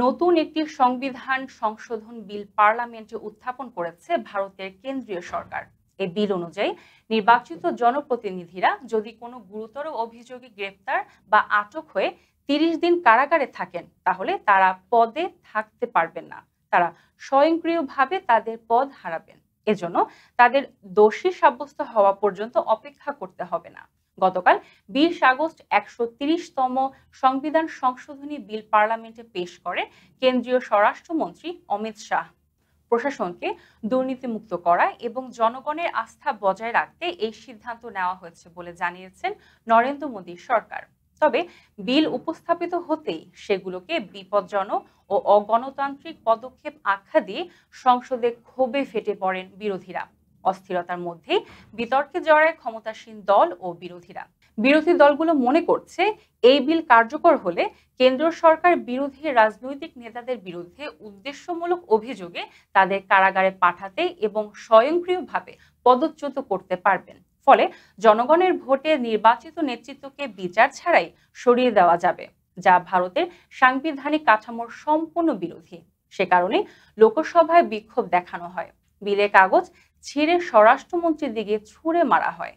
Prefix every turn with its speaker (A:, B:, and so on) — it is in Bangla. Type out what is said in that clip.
A: নতুন একটি সংবিধান সংশোধন বিল পার্লামেন্টে উত্থাপন করেছে ভারতের কেন্দ্রীয় সরকার। এই বিল অনুযায়ী নির্বাচিত জনপ্রতিনিধিরা যদি কোনো গুরুতর অভিযোগে গ্রেপ্তার বা আটক হয়ে 30 দিন কারাগারে থাকেন, তাহলে তারা পদে থাকতে পারবেন না। তারা স্বয়ংক্রিয়ভাবে তাদের পদ হারাবেন। এজন্য তাদের দোষী সাব্যস্ত হওয়া পর্যন্ত অপেক্ষা করতে হবে না। গতকাল 20 আগস্ট 130তম সংবিধান সংশোধনী বিল পার্লামেন্টে পেশ করে কেন্দ্রীয় স্বরাষ্ট্রমন্ত্রী অমিত শাহ। প্রশাসনকে দুর্নীতিমুক্ত করা এবং জনগণের আস্থা বজায় রাখতে এই সিদ্ধান্ত নেওয়া হয়েছে বলে জানিয়েছেন নরেন্দ্র মোদীর সরকার। তবে বিল উপস্থাপিত হতেই সেগুলোকে বিপজ্জনক ও অগণতান্ত্রিক পদক্ষেপ আখ্যা দিয়ে সংসদে ক্ষোভে ফেটে পড়েন বিরোধীরা। অস্থিরতার মধ্যে বিতর্কে জড়ায় ক্ষমতাসীন দল ও বিরোধীরা। বিরোধী দলগুলো মনে করছে, এই বিল কার্যকর হলে কেন্দ্র সরকার বিরোধী রাজনৈতিক নেতাদের বিরুদ্ধে উদ্দেশ্যমূলক অভিযোগে তাদের কারাগারে পাঠাতে এবং স্বয়ংক্রিয়ভাবে পদচ্যুত করতে পারবেন। ফলে জনগণের ভোটে নির্বাচিত নেতৃত্বকে বিচার ছাড়াই সরিয়ে দেওয়া যাবে, যা ভারতের সাংবিধানিক কাঠামোর সম্পূর্ণ বিরোধী। সে কারণে লোকসভায় বিক্ষোভ দেখানো হয়, বিলের কাগজ ছিঁড়ে স্বরাষ্ট্রমন্ত্রীর দিকে ছুঁড়ে মারা হয়।